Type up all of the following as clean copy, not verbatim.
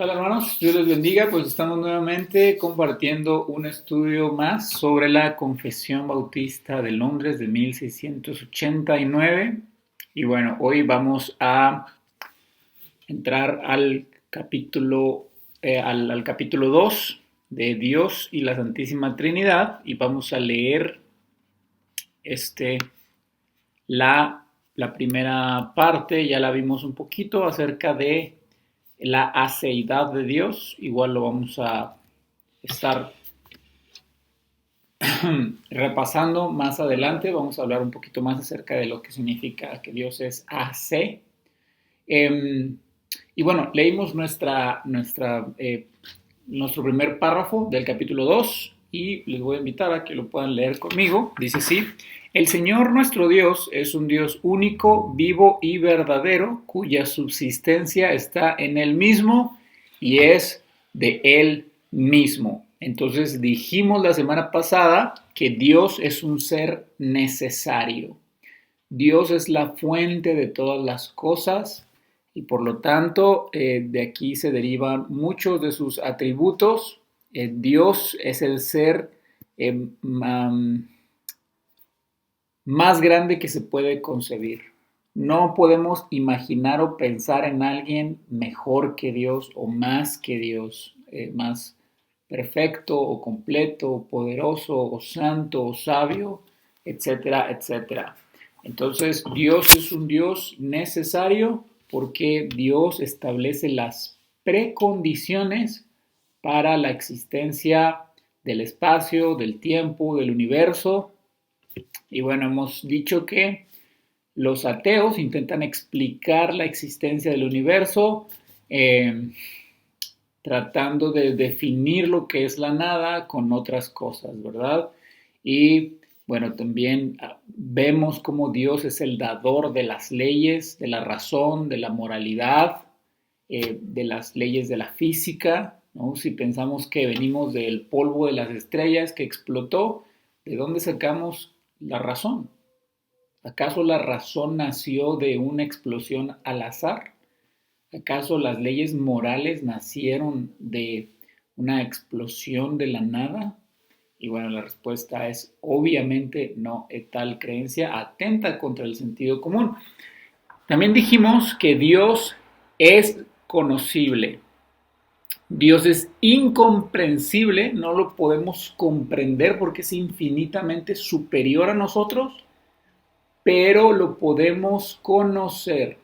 Hola hermanos, Dios les bendiga, pues estamos nuevamente compartiendo un estudio más sobre la Confesión Bautista de Londres de 1689. Y bueno, hoy vamos a entrar al capítulo, al capítulo 2 de Dios y la Santísima Trinidad y vamos a leer este, la primera parte. Ya la vimos un poquito acerca de la aceidad de Dios. Igual lo vamos a estar repasando más adelante. Vamos a hablar un poquito más acerca de lo que significa que Dios es AC. Y bueno, leímos nuestro primer párrafo del capítulo 2 y les voy a invitar a que lo puedan leer conmigo. Dice así: el Señor nuestro Dios es un Dios único, vivo y verdadero, cuya subsistencia está en Él mismo y es de Él mismo. Entonces dijimos la semana pasada que Dios es un ser necesario. Dios es la fuente de todas las cosas y por lo tanto de aquí se derivan muchos de sus atributos. Dios es el ser más grande que se puede concebir. No podemos imaginar o pensar en alguien mejor que Dios o más que Dios, más perfecto o completo o poderoso o santo o sabio, etcétera, etcétera. Entonces Dios es un Dios necesario porque Dios establece las precondiciones para la existencia del espacio, del tiempo, del universo. Y bueno, hemos dicho que los ateos intentan explicar la existencia del universo tratando de definir lo que es la nada con otras cosas, ¿verdad? Y bueno, también vemos cómo Dios es el dador de las leyes, de la razón, de la moralidad, de las leyes de la física, ¿no? Si pensamos que venimos del polvo de las estrellas que explotó, ¿de dónde sacamos la razón? ¿Acaso la razón nació de una explosión al azar? ¿Acaso las leyes morales nacieron de una explosión de la nada? Y bueno, la respuesta es obviamente no. Tal creencia atenta contra el sentido común. También dijimos que Dios es conocible. Dios es incomprensible, no lo podemos comprender porque es infinitamente superior a nosotros, pero lo podemos conocer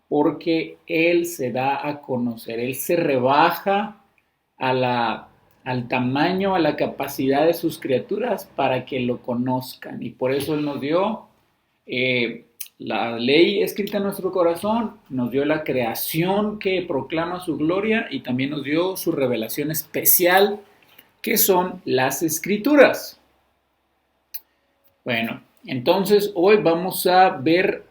porque Él se da a conocer, Él se rebaja al tamaño, a la capacidad de sus criaturas para que lo conozcan. Y por eso Él nos dio la ley escrita en nuestro corazón, nos dio la creación que proclama su gloria y también nos dio su revelación especial, que son las escrituras. Bueno, entonces hoy vamos a ver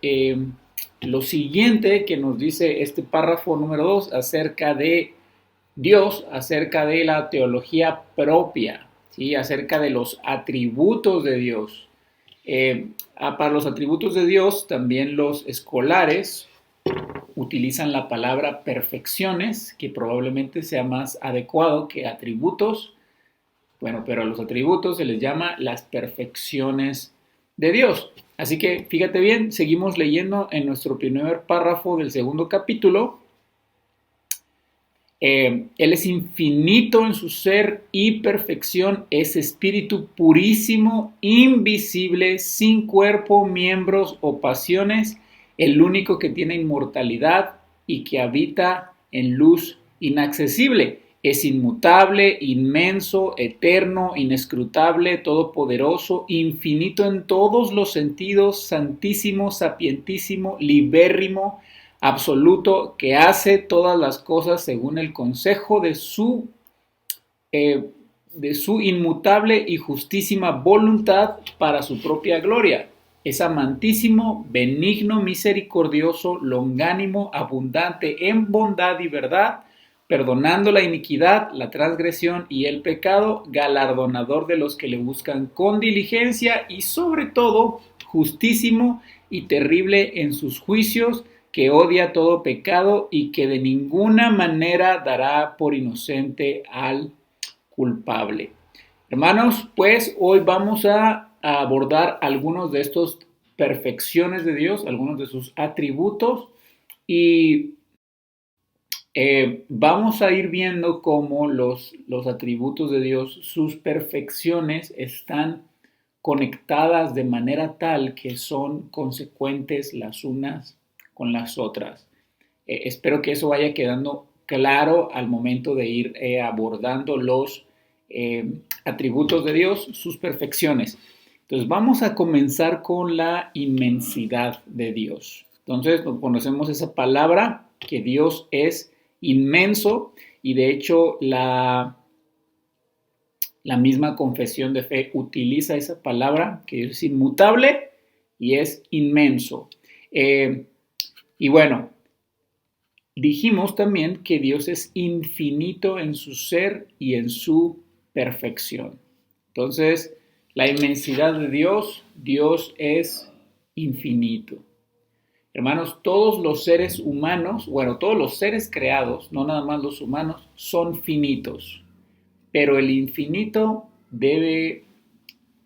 lo siguiente que nos dice este párrafo número 2 acerca de Dios, acerca de la teología propia, ¿sí? Acerca de los atributos de Dios. Para los atributos de Dios, también los escolares utilizan la palabra perfecciones, que probablemente sea más adecuado que atributos. Bueno, pero a los atributos se les llama las perfecciones de Dios. Así que fíjate bien, seguimos leyendo en nuestro primer párrafo del segundo capítulo. Él es infinito en su ser y perfección, es espíritu purísimo, invisible, sin cuerpo, miembros o pasiones, el único que tiene inmortalidad y que habita en luz inaccesible. Es inmutable, inmenso, eterno, inescrutable, todopoderoso, infinito en todos los sentidos, santísimo, sapientísimo, libérrimo, absoluto, que hace todas las cosas según el consejo de su inmutable y justísima voluntad para su propia gloria. Es amantísimo, benigno, misericordioso, longánimo, abundante en bondad y verdad, perdonando la iniquidad, la transgresión y el pecado, galardonador de los que le buscan con diligencia y sobre todo justísimo y terrible en sus juicios, que odia todo pecado y que de ninguna manera dará por inocente al culpable. Hermanos, pues hoy vamos a abordar algunos de estos perfecciones de Dios, algunos de sus atributos y vamos a ir viendo cómo los atributos de Dios, sus perfecciones están conectadas de manera tal que son consecuentes las unas con las otras. Espero que eso vaya quedando claro al momento de ir abordando los atributos de Dios, sus perfecciones. Entonces vamos a comenzar con la inmensidad de Dios. Entonces conocemos esa palabra que Dios es inmenso y de hecho la misma confesión de fe utiliza esa palabra que es inmutable y es inmenso. Y bueno, dijimos también que Dios es infinito en su ser y en su perfección. Entonces, la inmensidad de Dios, Dios es infinito. Hermanos, todos los seres humanos, bueno, todos los seres creados, no nada más los humanos, son finitos. Pero el infinito debe,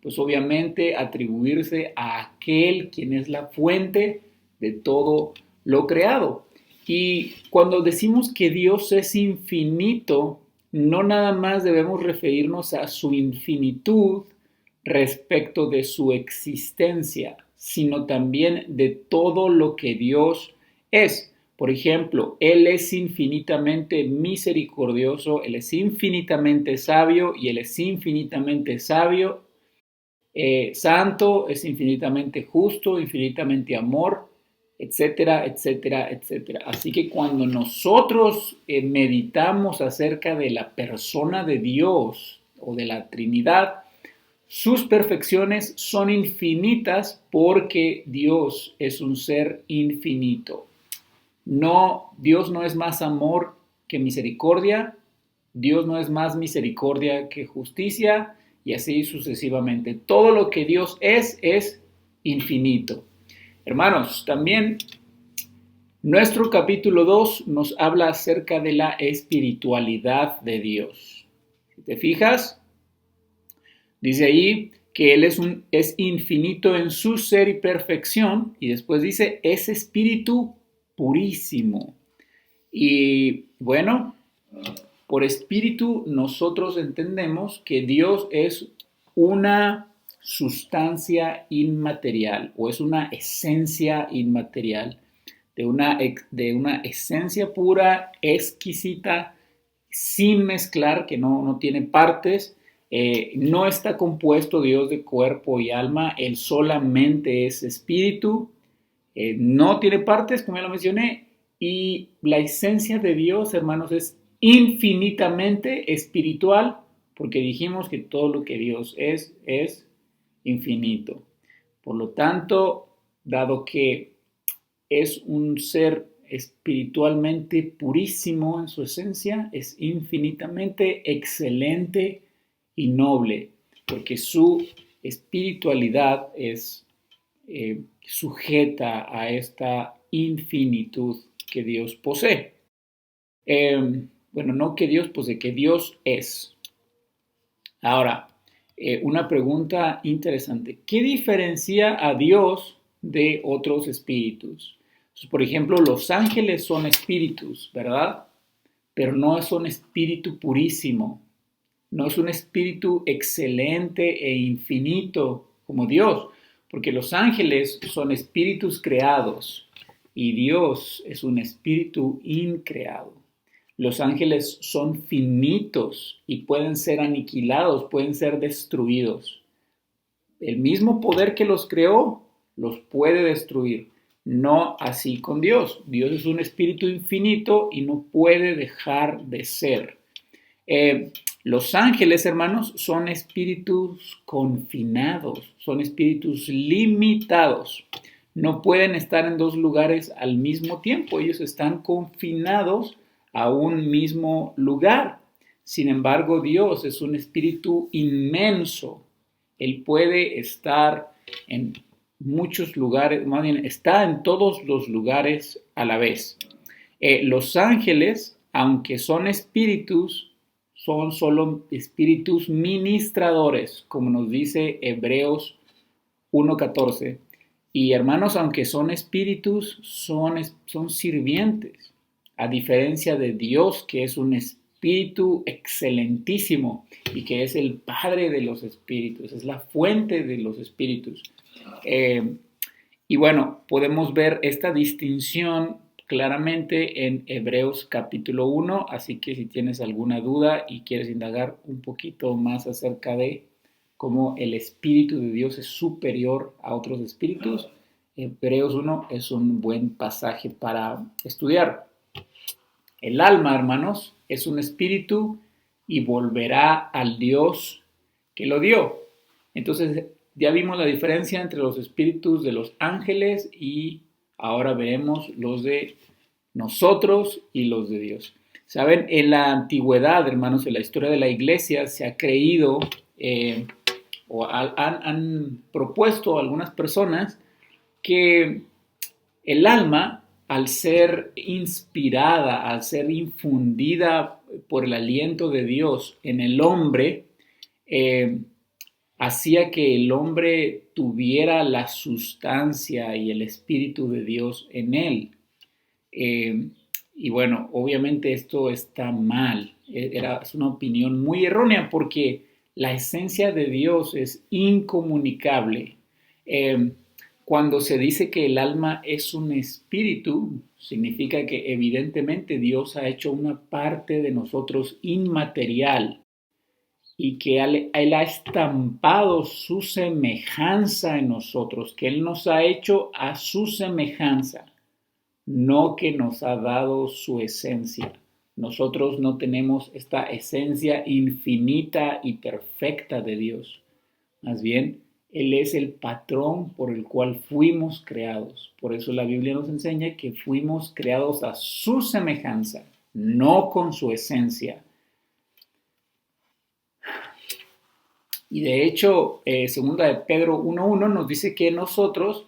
pues obviamente, atribuirse a aquel quien es la fuente de todo lo creado. Y cuando decimos que Dios es infinito, no nada más debemos referirnos a su infinitud respecto de su existencia, sino también de todo lo que Dios es. Por ejemplo, Él es infinitamente misericordioso, Él es infinitamente sabio y Él es infinitamente sabio, santo, es infinitamente justo, infinitamente amor, etcétera, etcétera, etcétera. Así que cuando nosotros meditamos acerca de la persona de Dios o de la Trinidad, sus perfecciones son infinitas porque Dios es un ser infinito. No, Dios no es más amor que misericordia, Dios no es más misericordia que justicia y así sucesivamente. Todo lo que Dios es infinito. Hermanos, también nuestro capítulo 2 nos habla acerca de la espiritualidad de Dios. Si te fijas, dice ahí que Él es infinito en su ser y perfección y después dice, es espíritu purísimo. Y bueno, por espíritu nosotros entendemos que Dios es una sustancia inmaterial o es una esencia inmaterial, de una esencia pura, exquisita, sin mezclar, que no tiene partes. No está compuesto Dios de cuerpo y alma, Él solamente es espíritu, no tiene partes, como ya lo mencioné, y la esencia de Dios, hermanos, es infinitamente espiritual, porque dijimos que todo lo que Dios es infinito. Por lo tanto, dado que es un ser espiritualmente purísimo en su esencia, es infinitamente excelente y noble, porque su espiritualidad es sujeta a esta infinitud que Dios posee. Bueno, no que Dios posee, que Dios es. Ahora, una pregunta interesante. ¿Qué diferencia a Dios de otros espíritus? Entonces, por ejemplo, los ángeles son espíritus, ¿verdad? Pero no es un espíritu purísimo. No es un espíritu excelente e infinito como Dios, porque los ángeles son espíritus creados y Dios es un espíritu increado. Los ángeles son finitos y pueden ser aniquilados, pueden ser destruidos. El mismo poder que los creó los puede destruir. No así con Dios. Dios es un espíritu infinito y no puede dejar de ser. Los ángeles, hermanos, son espíritus confinados, son espíritus limitados. No pueden estar en dos lugares al mismo tiempo. Ellos están confinados a un mismo lugar. Sin embargo, Dios es un espíritu inmenso. Él puede estar en muchos lugares, más bien está en todos los lugares a la vez. Los ángeles, aunque son espíritus, son solo espíritus ministradores, como nos dice Hebreos 1:14. Y hermanos, aunque son espíritus, son sirvientes, a diferencia de Dios, que es un espíritu excelentísimo y que es el Padre de los espíritus, es la fuente de los espíritus. Y bueno, podemos ver esta distinción claramente en Hebreos capítulo 1, así que si tienes alguna duda y quieres indagar un poquito más acerca de cómo el Espíritu de Dios es superior a otros espíritus, Hebreos 1 es un buen pasaje para estudiar. El alma, hermanos, es un espíritu y volverá al Dios que lo dio. Entonces, ya vimos la diferencia entre los espíritus de los ángeles y ahora veremos los de nosotros y los de Dios. Saben, en la antigüedad, hermanos, en la historia de la iglesia se ha creído o han propuesto algunas personas que el alma, al ser inspirada, al ser infundida por el aliento de Dios en el hombre, hacía que el hombre tuviera la sustancia y el espíritu de Dios en él. Y bueno, obviamente esto está mal. Es una opinión muy errónea porque la esencia de Dios es incomunicable. Cuando se dice que el alma es un espíritu, significa que evidentemente Dios ha hecho una parte de nosotros inmaterial y que Él ha estampado su semejanza en nosotros, que Él nos ha hecho a su semejanza, no que nos ha dado su esencia. Nosotros no tenemos esta esencia infinita y perfecta de Dios. Más bien, Él es el patrón por el cual fuimos creados. Por eso la Biblia nos enseña que fuimos creados a su semejanza, no con su esencia. Y de hecho, segunda de Pedro 1:1 nos dice que nosotros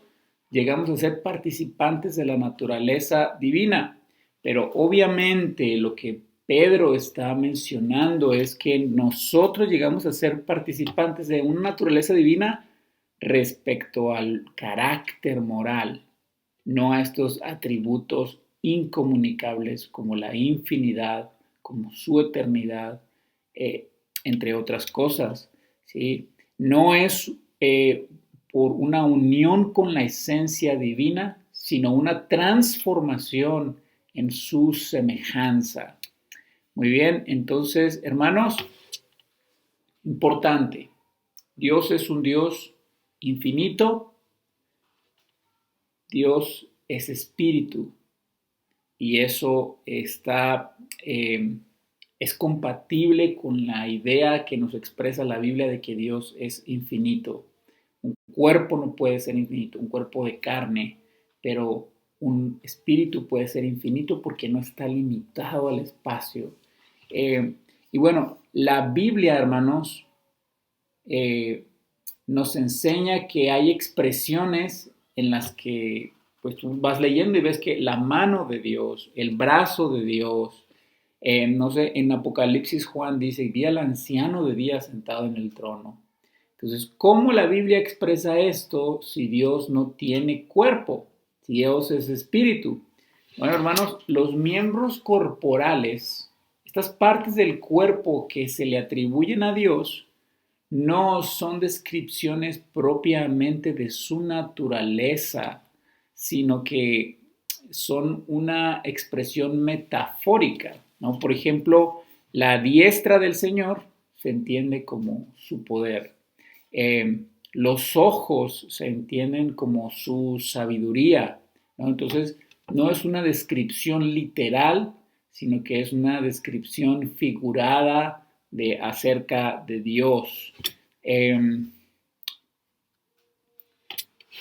llegamos a ser participantes de la naturaleza divina. Pero obviamente lo que Pedro está mencionando es que nosotros llegamos a ser participantes de una naturaleza divina respecto al carácter moral, no a estos atributos incomunicables como la infinidad, como su eternidad, entre otras cosas. ¿Sí? No es por una unión con la esencia divina, sino una transformación en su semejanza. Muy bien, entonces, hermanos, importante, Dios es un Dios infinito, Dios es espíritu y eso está, es compatible con la idea que nos expresa la Biblia de que Dios es infinito. Un cuerpo no puede ser infinito, un cuerpo de carne, pero un espíritu puede ser infinito porque no está limitado al espacio. Y bueno, la Biblia, hermanos, nos enseña que hay expresiones en las que pues tú vas leyendo y ves que la mano de Dios, el brazo de Dios, no sé, en Apocalipsis Juan dice, vi al anciano de días sentado en el trono. Entonces, ¿cómo la Biblia expresa esto si Dios no tiene cuerpo? Si Dios es espíritu. Bueno, hermanos, los miembros corporales, estas partes del cuerpo que se le atribuyen a Dios, no son descripciones propiamente de su naturaleza, sino que son una expresión metafórica, ¿no? Por ejemplo, la diestra del Señor se entiende como su poder. Los ojos se entienden como su sabiduría, ¿no? Entonces, no es una descripción literal, sino que es una descripción figurada acerca de Dios.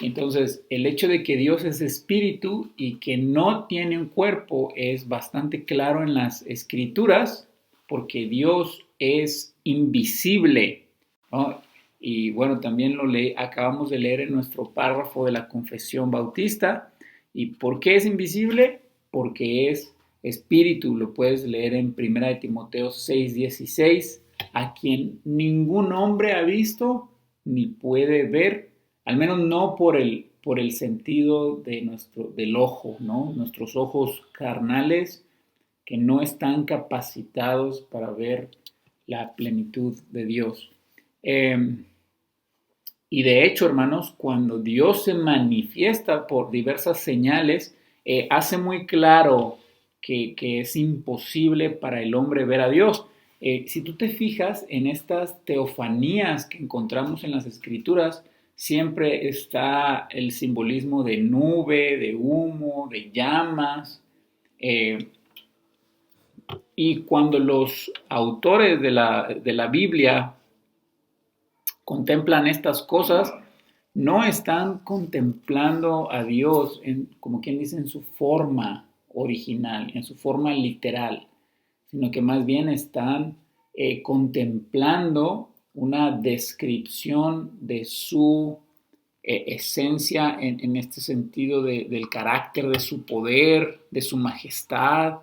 Entonces, el hecho de que Dios es espíritu y que no tiene un cuerpo es bastante claro en las escrituras, porque Dios es invisible, ¿no? Y bueno, también acabamos de leer en nuestro párrafo de la Confesión Bautista, ¿Y por qué es invisible? Porque es espíritu. Lo puedes leer en 1 Timoteo 6:16, a quien ningún hombre ha visto ni puede ver, al menos no por el sentido del ojo, ¿no? Nuestros ojos carnales que no están capacitados para ver la plenitud de Dios. Y de hecho, hermanos, cuando Dios se manifiesta por diversas señales, hace muy claro que es imposible para el hombre ver a Dios. Si tú te fijas en estas teofanías que encontramos en las Escrituras, siempre está el simbolismo de nube, de humo, de llamas. Y cuando los autores de la Biblia contemplan estas cosas, no están contemplando a Dios como quien dice, en su forma original, en su forma literal, sino que más bien están contemplando una descripción de su esencia en este sentido del carácter, de su poder, de su majestad,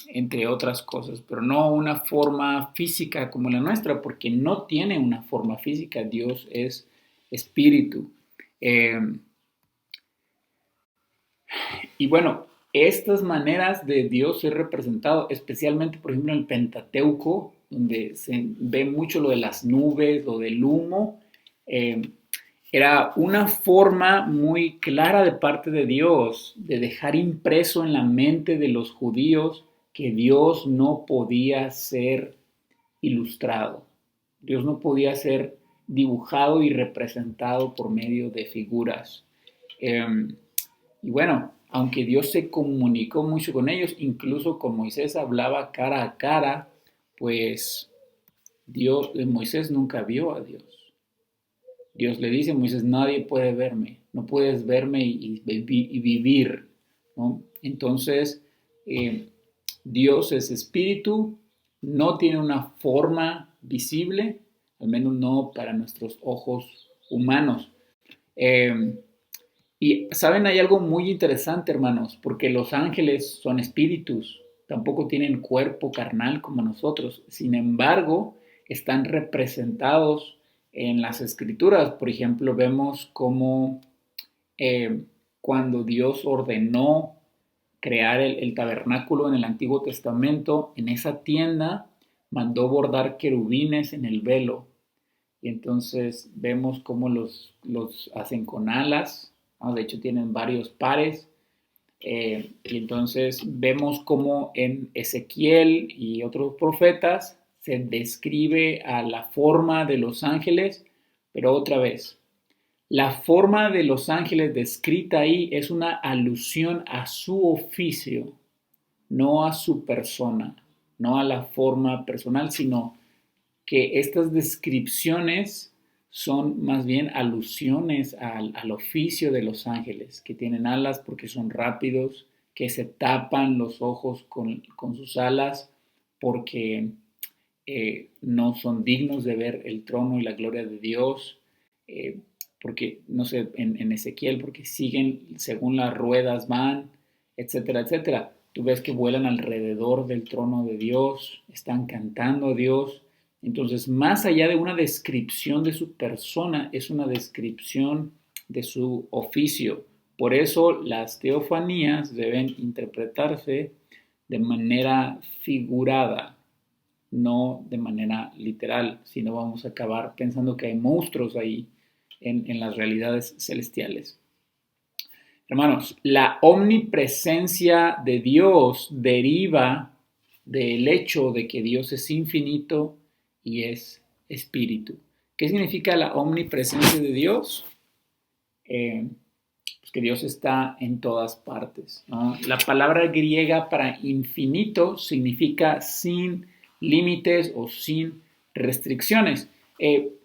entre otras cosas, pero no una forma física como la nuestra, porque no tiene una forma física. Dios es espíritu. Eh, y bueno, estas maneras de Dios ser representado, especialmente por ejemplo en el Pentateuco, donde se ve mucho lo de las nubes, lo del humo, eh, era una forma muy clara de parte de Dios de dejar impreso en la mente de los judíos que Dios no podía ser ilustrado. Dios no podía ser dibujado y representado por medio de figuras. Eh, y bueno, aunque Dios se comunicó mucho con ellos, incluso con Moisés hablaba cara a cara, pues Moisés nunca vio a Dios. Dios le dice a Moisés, nadie puede verme, no puedes verme y vivir, ¿no? Entonces, eh, Dios es espíritu, no tiene una forma visible, al menos no para nuestros ojos humanos. Eh, y saben, hay algo muy interesante, hermanos, porque los ángeles son espíritus, tampoco tienen cuerpo carnal como nosotros. Sin embargo, están representados en las escrituras. Por ejemplo, vemos cómo cuando Dios ordenó crear el tabernáculo en el Antiguo Testamento, en esa tienda mandó bordar querubines en el velo. Y entonces vemos cómo los hacen con alas, ¿no? De hecho tienen varios pares. Y entonces vemos cómo en Ezequiel y otros profetas se describe a la forma de los ángeles, pero otra vez, la forma de los ángeles descrita ahí es una alusión a su oficio, no a su persona, no a la forma personal, sino que estas descripciones son más bien alusiones al oficio de los ángeles, que tienen alas porque son rápidos, que se tapan los ojos con sus alas porque no son dignos de ver el trono y la gloria de Dios, porque, no sé, en Ezequiel, porque siguen según las ruedas van, etcétera, etcétera. Tú ves que vuelan alrededor del trono de Dios, están cantando a Dios. Entonces, más allá de una descripción de su persona, es una descripción de su oficio. Por eso las teofanías deben interpretarse de manera figurada, no de manera literal, sino vamos a acabar pensando que hay monstruos ahí en las realidades celestiales. Hermanos, la omnipresencia de Dios deriva del hecho de que Dios es infinito y es espíritu. ¿Qué significa la omnipresencia de Dios? Pues que Dios está en todas partes, ¿no? La palabra griega para infinito significa sin límites o sin restricciones.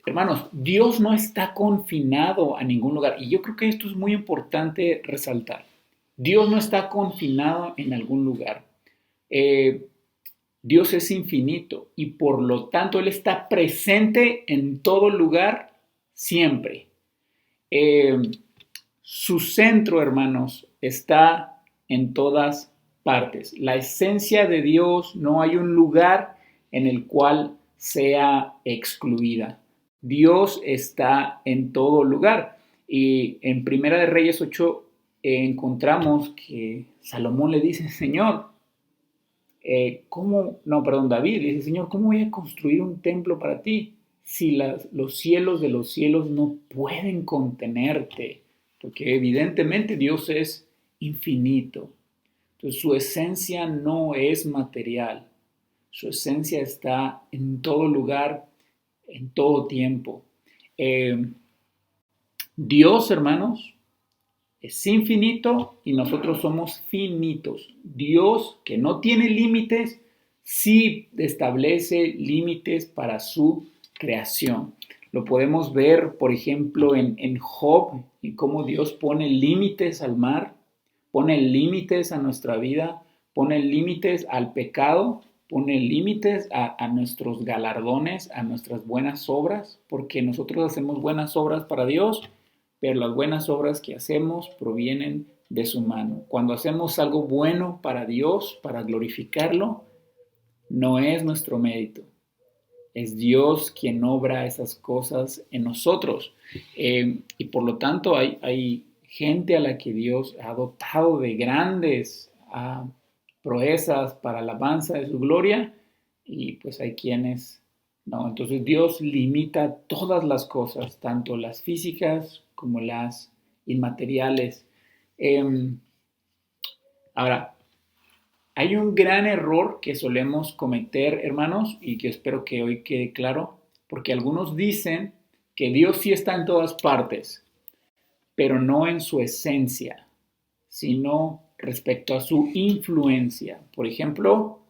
Hermanos, Dios no está confinado a ningún lugar. Y yo creo que esto es muy importante resaltar. Dios no está confinado en algún lugar. Dios es infinito y por lo tanto Él está presente en todo lugar siempre. Su centro, hermanos, está en todas partes. La esencia de Dios, no hay un lugar en el cual sea excluida. Dios está en todo lugar. Y en Primera de Reyes 8 encontramos que Salomón le dice, Señor, David dice, Señor, ¿cómo voy a construir un templo para ti si los cielos de los cielos no pueden contenerte? Porque evidentemente Dios es infinito. Entonces su esencia no es material. Su esencia está en todo lugar, en todo tiempo. Dios, hermanos, es infinito y nosotros somos finitos. Dios, que no tiene límites, sí establece límites para su creación. Lo podemos ver, por ejemplo, en Job, y cómo Dios pone límites al mar, pone límites a nuestra vida, pone límites al pecado, pone límites a nuestros galardones, a nuestras buenas obras, porque nosotros hacemos buenas obras para Dios, pero las buenas obras que hacemos provienen de su mano. Cuando hacemos algo bueno para Dios, para glorificarlo, no es nuestro mérito. Es Dios quien obra esas cosas en nosotros. Y por lo tanto hay gente a la que Dios ha dotado de grandes proezas para la alabanza de su gloria, y pues hay quienes no. Entonces Dios limita todas las cosas, tanto las físicas como las inmateriales. Ahora, hay un gran error que solemos cometer, hermanos, y que espero que hoy quede claro, porque algunos dicen que Dios sí está en todas partes, pero no en su esencia, sino respecto a su influencia. Por ejemplo,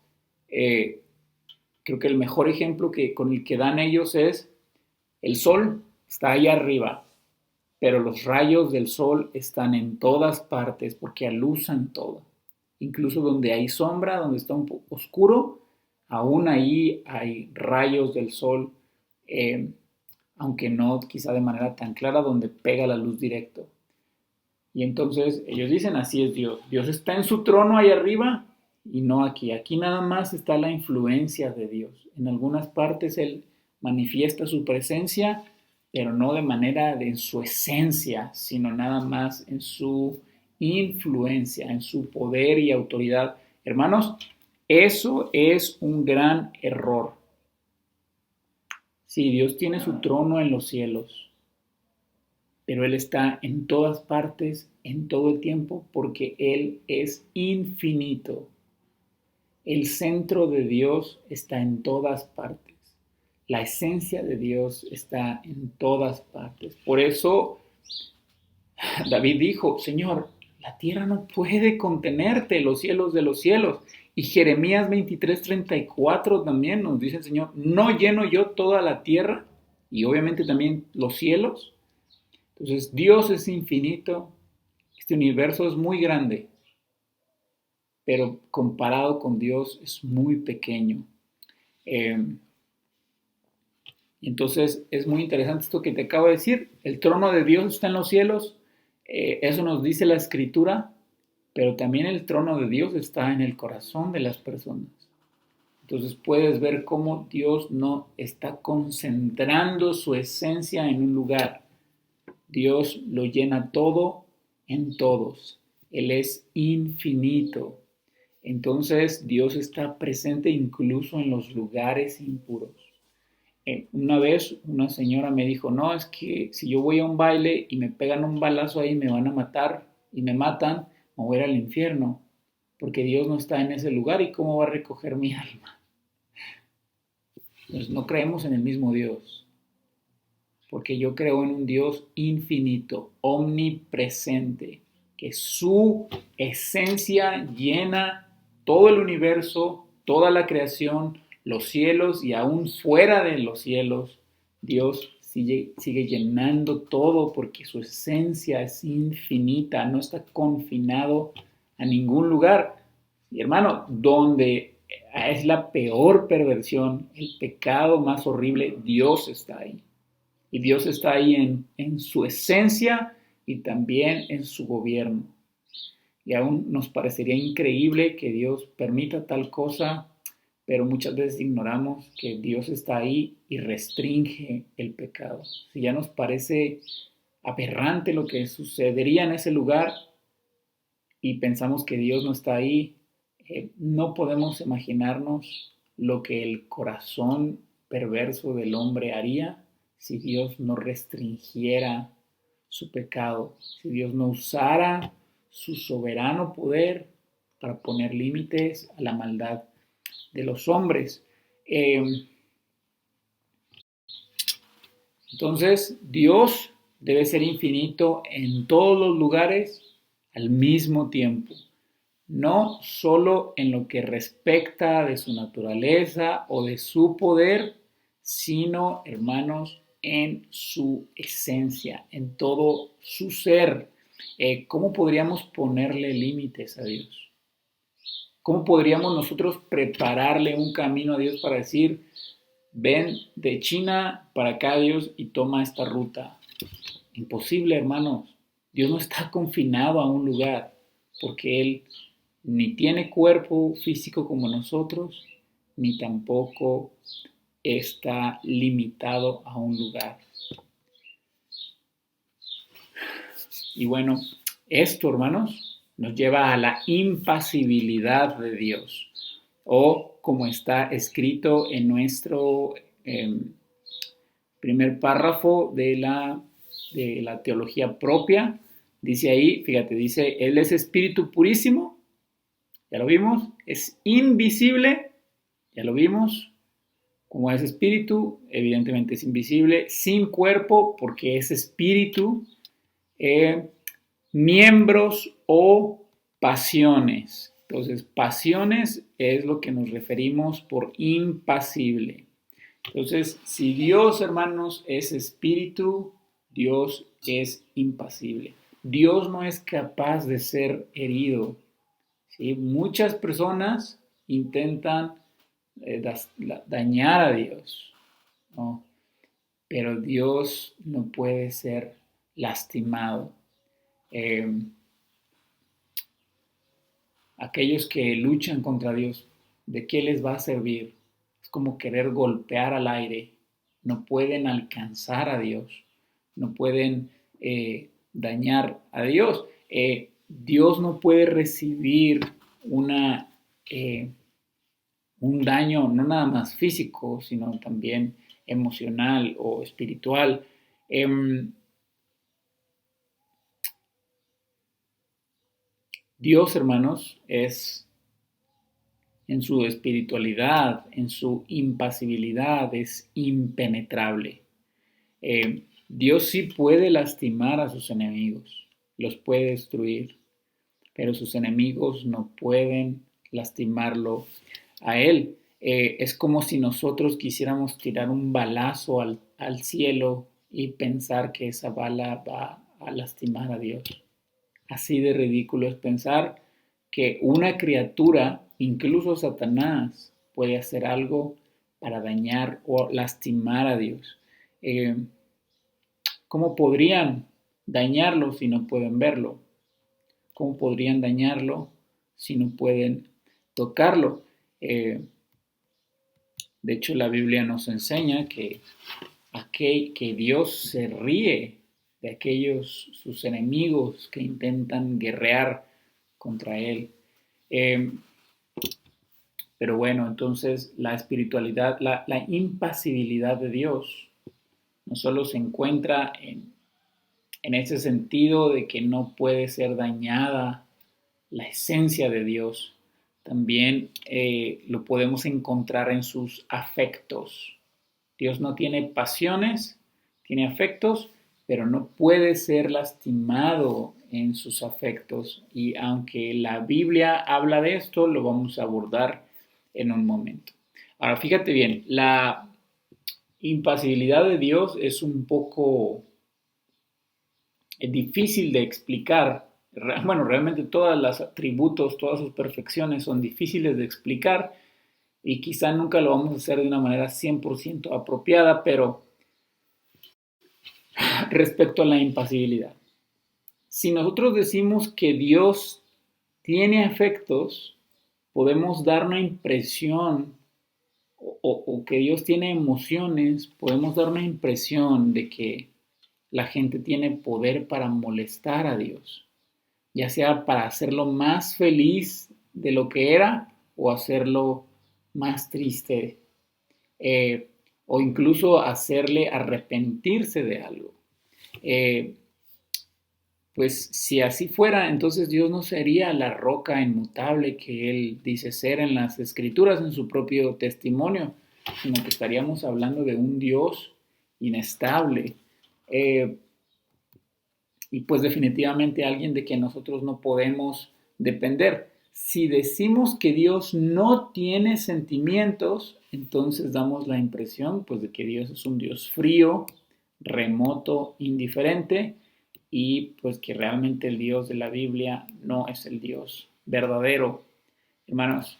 creo que el mejor ejemplo con el que dan ellos es el sol está ahí arriba, pero los rayos del sol están en todas partes porque alusan todo. Incluso donde hay sombra, donde está un poco oscuro, aún ahí hay rayos del sol, aunque no quizá de manera tan clara, donde pega la luz directo. Y entonces ellos dicen, así es Dios. Dios está en su trono ahí arriba y no aquí. Aquí nada más está la influencia de Dios. En algunas partes Él manifiesta su presencia, pero no de manera en su esencia, sino nada más en su influencia, en su poder y autoridad. Hermanos, eso es un gran error. Sí, Dios tiene su trono en los cielos, pero Él está en todas partes, en todo el tiempo, porque Él es infinito. El centro de Dios está en todas partes. La esencia de Dios está en todas partes. Por eso David dijo, Señor, la tierra no puede contenerte, los cielos de los cielos. Y Jeremías 23:34 también nos dice el Señor, ¿no lleno yo toda la tierra? Y obviamente también los cielos. Entonces Dios es infinito, este universo es muy grande, pero comparado con Dios es muy pequeño. Entonces es muy interesante esto que te acabo de decir, el trono de Dios está en los cielos, eso nos dice la Escritura, pero también el trono de Dios está en el corazón de las personas. Entonces puedes ver cómo Dios no está concentrando su esencia en un lugar. Dios lo llena todo en todos. Él es infinito. Entonces Dios está presente incluso en los lugares impuros. Una vez una señora me dijo, no, es que si yo voy a un baile y me pegan un balazo ahí, me van a matar y me matan, me voy a ir al infierno, porque Dios no está en ese lugar y cómo va a recoger mi alma. Entonces no creemos en el mismo Dios, porque yo creo en un Dios infinito, omnipresente, que su esencia llena todo el universo, toda la creación, los cielos y aún fuera de los cielos. Dios sigue llenando todo porque su esencia es infinita, no está confinado a ningún lugar. Y hermano, donde es la peor perversión, el pecado más horrible, Dios está ahí. Y Dios está ahí en su esencia y también en su gobierno. y aún nos parecería increíble que Dios permita tal cosa, pero muchas veces ignoramos que Dios está ahí y restringe el pecado. Si ya nos parece aberrante lo que sucedería en ese lugar y pensamos que Dios no está ahí, no podemos imaginarnos lo que el corazón perverso del hombre haría si Dios no restringiera su pecado, si Dios no usara su soberano poder para poner límites a la maldad de los hombres. Entonces, Dios debe ser infinito en todos los lugares al mismo tiempo, no solo en lo que respecta de su naturaleza o de su poder, sino, hermanos, en su esencia, en todo su ser. ¿Cómo podríamos ponerle límites a Dios? ¿Cómo podríamos nosotros prepararle un camino a Dios para decir, ven de China para acá, Dios, y toma esta ruta? Imposible, hermanos. Dios no está confinado a un lugar, porque Él ni tiene cuerpo físico como nosotros, ni tampoco está limitado a un lugar. Y bueno, esto, hermanos, nos lleva a la impasibilidad de Dios, o como está escrito en nuestro primer párrafo de la teología propia, dice ahí, fíjate, dice, Él es espíritu purísimo, ya lo vimos, es invisible, ya lo vimos, como es espíritu, evidentemente es invisible, sin cuerpo, porque es espíritu, miembros o pasiones. Entonces, pasiones es lo que nos referimos por impasible. Entonces, si Dios, hermanos, es espíritu, Dios es impasible. Dios no es capaz de ser herido. ¿Sí? Muchas personas intentan dañar a Dios, ¿no? Pero Dios no puede ser lastimado. Aquellos que luchan contra Dios, ¿de qué les va a servir? Es como querer golpear al aire. No pueden alcanzar a Dios, no pueden dañar a Dios. Dios no puede recibir un daño no nada más físico, sino también emocional o espiritual. Dios, hermanos, es en su espiritualidad, en su impasibilidad, es impenetrable. Dios sí puede lastimar a sus enemigos, los puede destruir, pero sus enemigos no pueden lastimarlo a Él. Es como si nosotros quisiéramos tirar un balazo al cielo y pensar que esa bala va a lastimar a Dios. Así de ridículo es pensar que una criatura, incluso Satanás, puede hacer algo para dañar o lastimar a Dios. ¿Cómo podrían dañarlo si no pueden verlo? ¿Cómo podrían dañarlo si no pueden tocarlo? De hecho, la Biblia nos enseña que Dios se ríe de aquellos sus enemigos que intentan guerrear contra Él. Pero bueno, entonces la espiritualidad, la impasibilidad de Dios no solo se encuentra en ese sentido de que no puede ser dañada la esencia de Dios, también lo podemos encontrar en sus afectos. Dios no tiene pasiones, tiene afectos, pero no puede ser lastimado en sus afectos. Y aunque la Biblia habla de esto, lo vamos a abordar en un momento. Ahora, fíjate bien, la impasibilidad de Dios es un poco difícil de explicar. Bueno, realmente todos los atributos, todas sus perfecciones son difíciles de explicar y quizá nunca lo vamos a hacer de una manera 100% apropiada, pero respecto a la impasibilidad. Si nosotros decimos que Dios tiene afectos, podemos dar una impresión, o que Dios tiene emociones, podemos dar una impresión de que la gente tiene poder para molestar a Dios, ya sea para hacerlo más feliz de lo que era o hacerlo más triste, eh, o incluso hacerle arrepentirse de algo. Eh, pues si así fuera, entonces Dios no sería la roca inmutable que Él dice ser en las Escrituras, en su propio testimonio, sino que estaríamos hablando de un Dios inestable. Eh, y pues definitivamente alguien de que nosotros no podemos depender. Si decimos que Dios no tiene sentimientos, entonces damos la impresión pues de que Dios es un Dios frío, remoto, indiferente, y pues que realmente el Dios de la Biblia no es el Dios verdadero. Hermanos,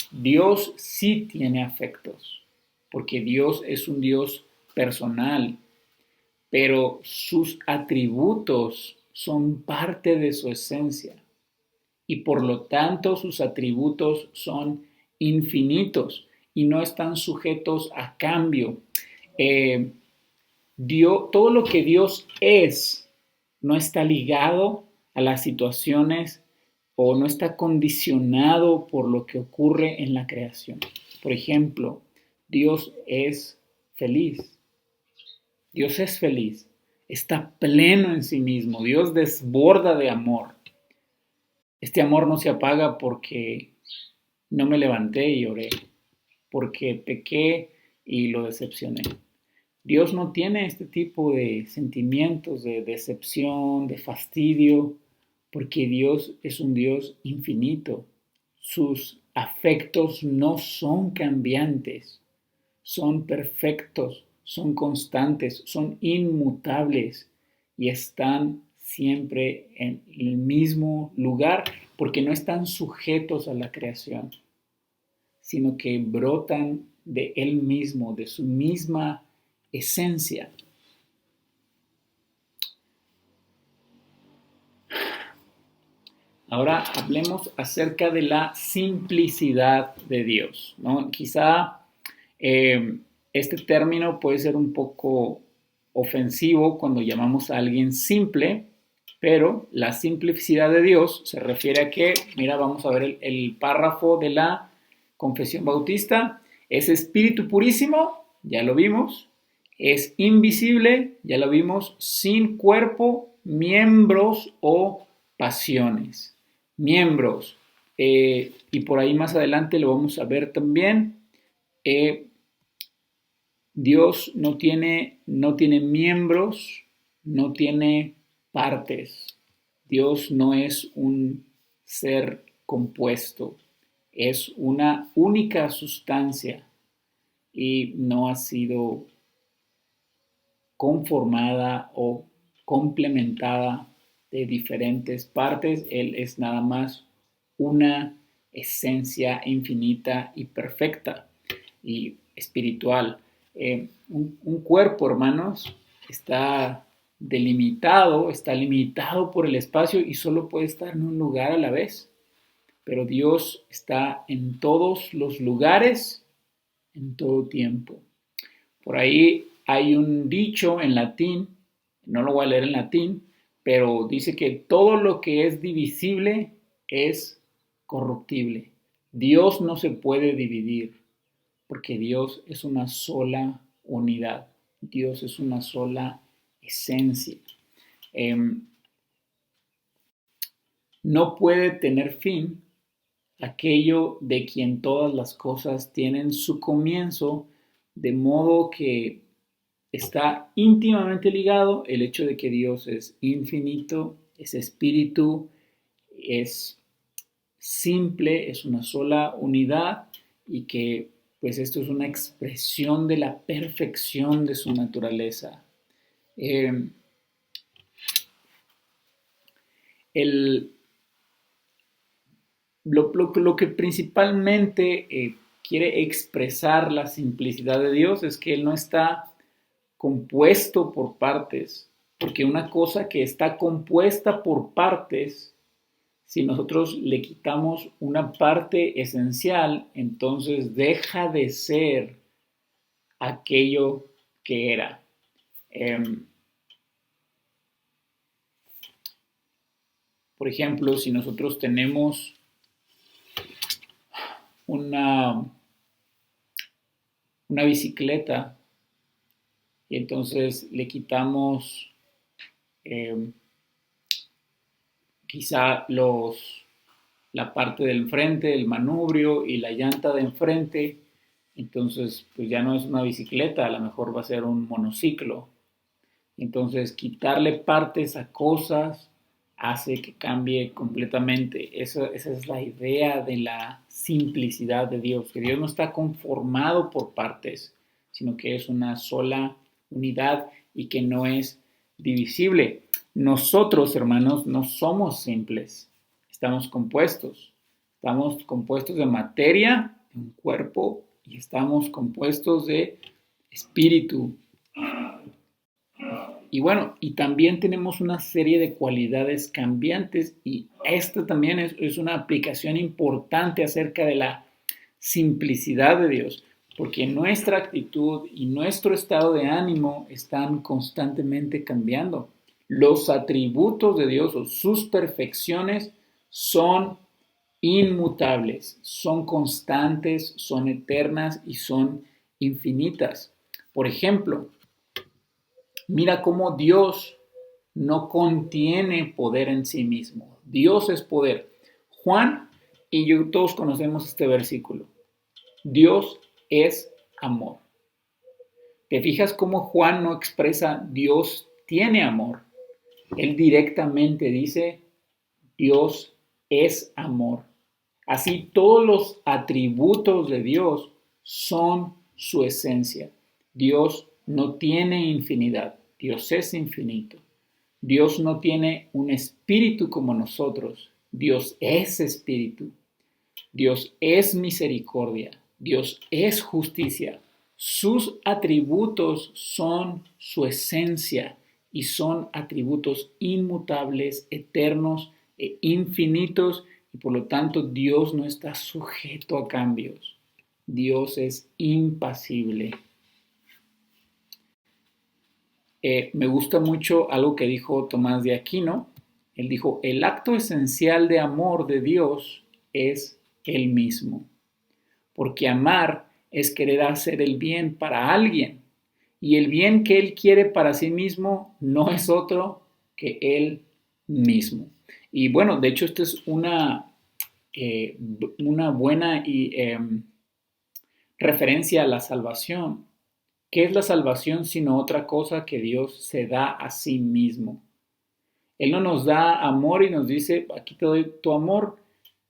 Dios sí tiene afectos, porque Dios es un Dios personal, pero sus atributos son parte de su esencia y por lo tanto sus atributos son infinitos y no están sujetos a cambio. Todo lo que Dios es no está ligado a las situaciones o no está condicionado por lo que ocurre en la creación. Por ejemplo, Dios es feliz. Dios es feliz, está pleno en sí mismo, Dios desborda de amor. Este amor no se apaga porque no me levanté y oré, porque pequé y lo decepcioné. Dios no tiene este tipo de sentimientos de decepción, de fastidio, porque Dios es un Dios infinito. Sus afectos no son cambiantes, son perfectos, son constantes, son inmutables y están siempre en el mismo lugar porque no están sujetos a la creación, sino que brotan de Él mismo, de su misma esencia. Ahora hablemos acerca de la simplicidad de Dios, ¿no? Quizá este término puede ser un poco ofensivo cuando llamamos a alguien simple, pero la simplicidad de Dios se refiere a que, mira, vamos a ver el párrafo de la Confesión Bautista, es espíritu purísimo, ya lo vimos, es invisible, ya lo vimos, sin cuerpo, miembros o pasiones. Miembros, y por ahí más adelante lo vamos a ver también. Dios no tiene miembros, no tiene partes. Dios no es un ser compuesto, es una única sustancia y no ha sido conformada o complementada de diferentes partes. Él es nada más una esencia infinita y perfecta y espiritual. Un cuerpo, hermanos, está delimitado, está limitado por el espacio y solo puede estar en un lugar a la vez. Pero Dios está en todos los lugares, en todo tiempo. Por ahí hay un dicho en latín, no lo voy a leer en latín, pero dice que todo lo que es divisible es corruptible. Dios no se puede dividir porque Dios es una sola unidad. Dios es una sola esencia. No puede tener fin aquello de quien todas las cosas tienen su comienzo, de modo que está íntimamente ligado el hecho de que Dios es infinito, es espíritu, es simple, es una sola unidad y que pues esto es una expresión de la perfección de su naturaleza. Lo que principalmente quiere expresar la simplicidad de Dios es que Él no está compuesto por partes, porque una cosa que está compuesta por partes Si nosotros le quitamos una parte esencial, entonces deja de ser aquello que era. Por ejemplo, si nosotros tenemos una, una bicicleta y entonces le quitamos quizá la parte del enfrente, el manubrio y la llanta de enfrente, entonces pues ya no es una bicicleta, a lo mejor va a ser un monociclo. Entonces quitarle partes a cosas hace que cambie completamente. Esa es la idea de la simplicidad de Dios, que Dios no está conformado por partes, sino que es una sola unidad y que no es divisible. Nosotros, hermanos, no somos simples, estamos compuestos. Estamos compuestos de materia, de un cuerpo, y estamos compuestos de espíritu. Y bueno, y también tenemos una serie de cualidades cambiantes y esta también es una aplicación importante acerca de la simplicidad de Dios, porque nuestra actitud y nuestro estado de ánimo están constantemente cambiando. Los atributos de Dios o sus perfecciones son inmutables, son constantes, son eternas y son infinitas. Por ejemplo, mira cómo Dios no contiene poder en sí mismo. Dios es poder. Juan y yo todos conocemos este versículo. Dios es amor. ¿Te fijas cómo Juan no expresa Dios tiene amor? Él directamente dice Dios es amor. Así todos los atributos de Dios son su esencia. Dios no tiene infinidad, Dios es infinito. Dios no tiene un espíritu como nosotros, Dios es espíritu. Dios es misericordia, Dios es justicia. Sus atributos son su esencia y son atributos inmutables, eternos e infinitos, y por lo tanto Dios no está sujeto a cambios. Dios es impasible. Me gusta mucho algo que dijo Tomás de Aquino. Él dijo, el acto esencial de amor de Dios es Él mismo, porque amar es querer hacer el bien para alguien, y el bien que Él quiere para sí mismo no es otro que Él mismo. Y bueno, de hecho, esta es una buena referencia a la salvación. ¿Qué es la salvación sino otra cosa que Dios se da a sí mismo? Él no nos da amor y nos dice, aquí te doy tu amor,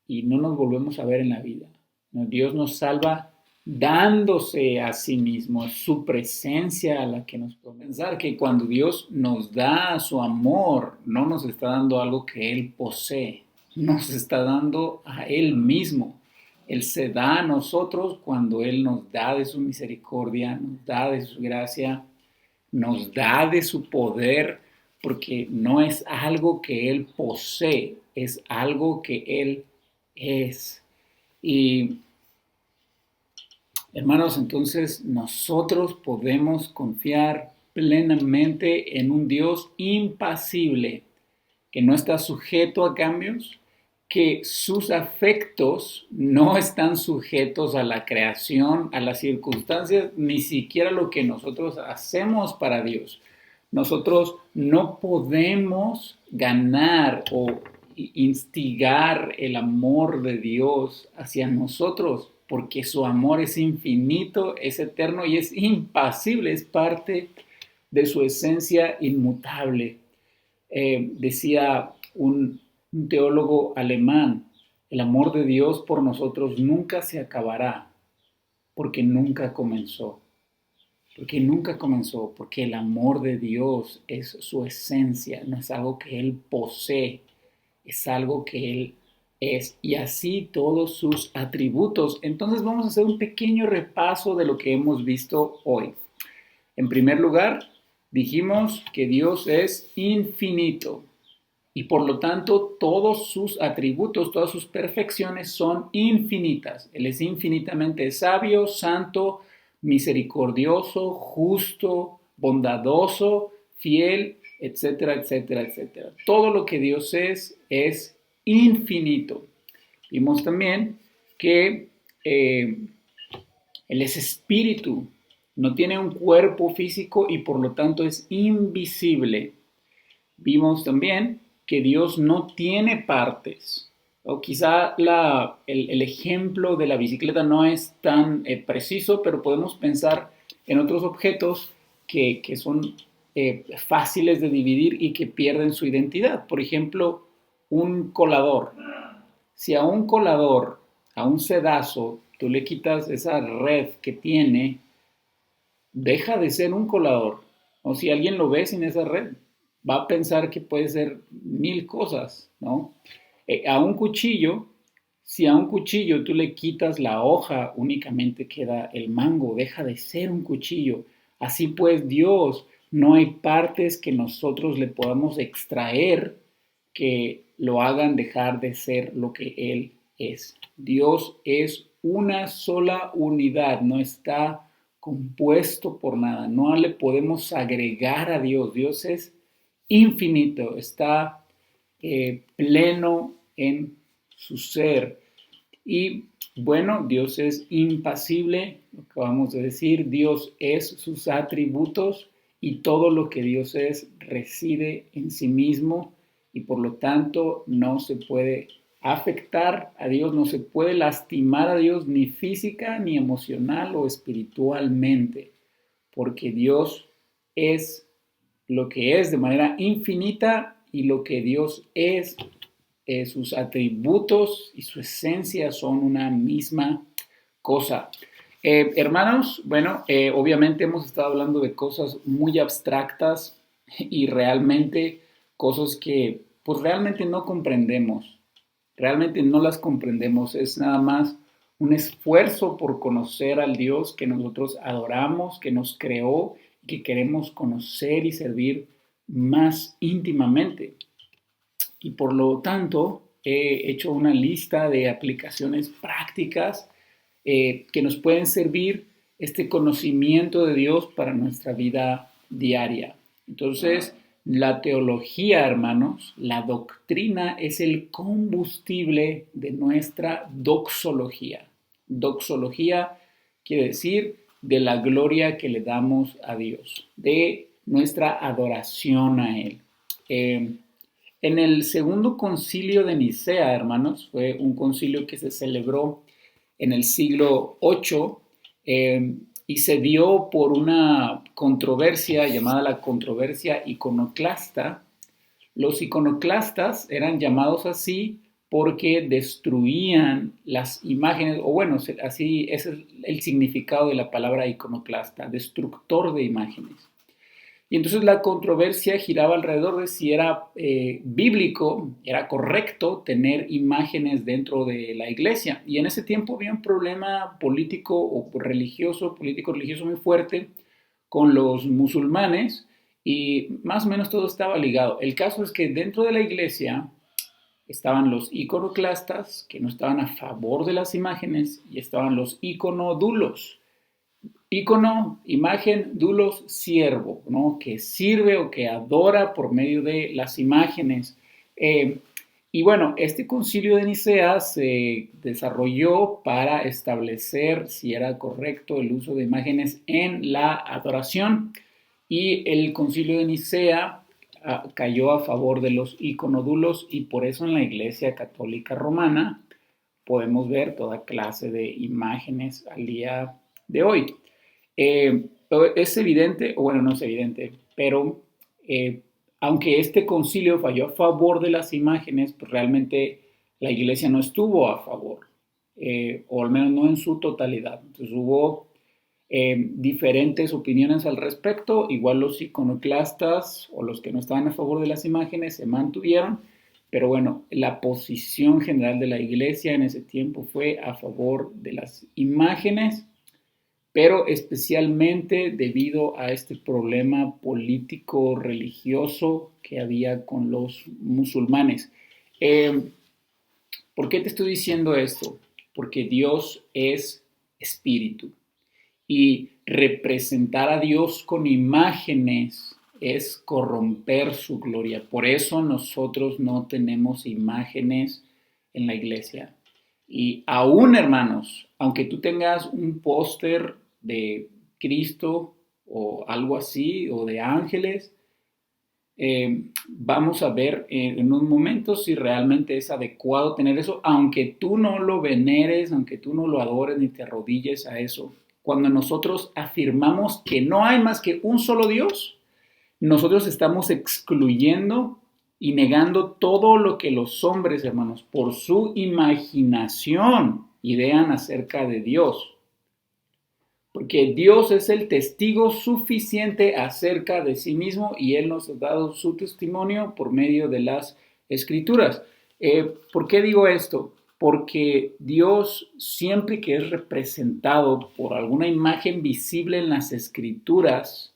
y no nos volvemos a ver en la vida. Dios nos salva dándose a sí mismo, es su presencia a la que nos puede pensar que cuando Dios nos da su amor, no nos está dando algo que Él posee, nos está dando a Él mismo. Él se da a nosotros cuando Él nos da de su misericordia, nos da de su gracia, nos da de su poder, porque no es algo que Él posee, es algo que Él es. Y hermanos, entonces nosotros podemos confiar plenamente en un Dios impasible, que no está sujeto a cambios, que sus afectos no están sujetos a la creación, a las circunstancias, ni siquiera lo que nosotros hacemos para Dios. Nosotros no podemos ganar o instigar el amor de Dios hacia nosotros, porque su amor es infinito, es eterno y es impasible, es parte de su esencia inmutable. Decía un teólogo alemán, el amor de Dios por nosotros nunca se acabará, porque nunca comenzó. Porque nunca comenzó, porque el amor de Dios es su esencia, no es algo que Él posee, es algo que Él es, y así todos sus atributos. Entonces vamos a hacer un pequeño repaso de lo que hemos visto hoy. En primer lugar, dijimos que Dios es infinito. y por lo tanto todos sus atributos, todas sus perfecciones son infinitas. Él es infinitamente sabio, santo, misericordioso, justo, bondadoso, fiel, etcétera, etcétera, etcétera. Todo lo que Dios es infinito. Vimos también que Él es espíritu, no tiene un cuerpo físico y por lo tanto es invisible. Vimos también que Dios no tiene partes. O quizá el ejemplo de la bicicleta no es tan preciso, pero podemos pensar en otros objetos que son fáciles de dividir y que pierden su identidad. Por ejemplo, un colador. Si a un colador, a un sedazo, tú le quitas esa red que tiene, deja de ser un colador. O si alguien lo ve sin esa red, va a pensar que puede ser mil cosas, ¿no? A un cuchillo, si a un cuchillo tú le quitas la hoja, únicamente queda el mango, deja de ser un cuchillo. Así pues, Dios, no hay partes que nosotros le podamos extraer que lo hagan dejar de ser lo que Él es. Dios es una sola unidad, no está compuesto por nada, no le podemos agregar a Dios. Dios es infinito, está pleno en su ser. Y bueno, Dios es impasible, lo que acabamos de decir, Dios es sus atributos y todo lo que Dios es reside en sí mismo y por lo tanto no se puede afectar a Dios, no se puede lastimar a Dios ni física, ni emocional o espiritualmente, porque Dios es lo que es de manera infinita y lo que Dios es, sus atributos y su esencia son una misma cosa. Hermanos, bueno, obviamente hemos estado hablando de cosas muy abstractas y realmente cosas que pues realmente no comprendemos, realmente no las comprendemos, es nada más un esfuerzo por conocer al Dios que nosotros adoramos, que nos creó y que queremos conocer y servir más íntimamente. Y por lo tanto, he hecho una lista de aplicaciones prácticas que nos pueden servir este conocimiento de Dios para nuestra vida diaria. Entonces, la teología, hermanos, la doctrina es el combustible de nuestra doxología. Doxología quiere decir de la gloria que le damos a Dios, de nuestra adoración a Él. En el segundo concilio de Nicea, hermanos, fue un concilio que se celebró en el siglo VIII y se dio por una controversia llamada la controversia iconoclasta. Los iconoclastas eran llamados así porque destruían las imágenes, o bueno, así es el significado de la palabra iconoclasta, destructor de imágenes. Y entonces la controversia giraba alrededor de si era bíblico, era correcto tener imágenes dentro de la iglesia. Y en ese tiempo había un problema político-religioso muy fuerte con los musulmanes y más o menos todo estaba ligado. El caso es que dentro de la iglesia estaban los iconoclastas, que no estaban a favor de las imágenes, y estaban los iconodulos. Ícono, imagen, dulos, siervo, ¿no? Que sirve o que adora por medio de las imágenes. Y bueno, este concilio de Nicea se desarrolló para establecer si era correcto el uso de imágenes en la adoración. Y el concilio de Nicea cayó a favor de los iconodulos y por eso en la Iglesia Católica Romana podemos ver toda clase de imágenes al día de hoy. Es evidente, o bueno, no es evidente, pero aunque este concilio falló a favor de las imágenes, pues realmente la iglesia no estuvo a favor, o al menos no en su totalidad. Entonces hubo diferentes opiniones al respecto, igual los iconoclastas o los que no estaban a favor de las imágenes se mantuvieron, pero bueno, la posición general de la iglesia en ese tiempo fue a favor de las imágenes pero especialmente debido a este problema político religioso que había con los musulmanes. Eh, ¿Por qué te estoy diciendo esto? Porque Dios es espíritu y representar a Dios con imágenes es corromper su gloria. Por eso nosotros no tenemos imágenes en la iglesia. Y aún, hermanos, aunque tú tengas un póster de Cristo o algo así, o de ángeles, vamos a ver en un momento si realmente es adecuado tener eso, aunque tú no lo veneres, aunque tú no lo adores ni te arrodilles a eso. Cuando nosotros afirmamos que no hay más que un solo Dios, nosotros estamos excluyendo y negando todo lo que los hombres, hermanos, por su imaginación idean acerca de Dios. Porque Dios es el testigo suficiente acerca de sí mismo y Él nos ha dado su testimonio por medio de las escrituras. ¿Por qué digo esto? Porque Dios siempre que es representado por alguna imagen visible en las escrituras,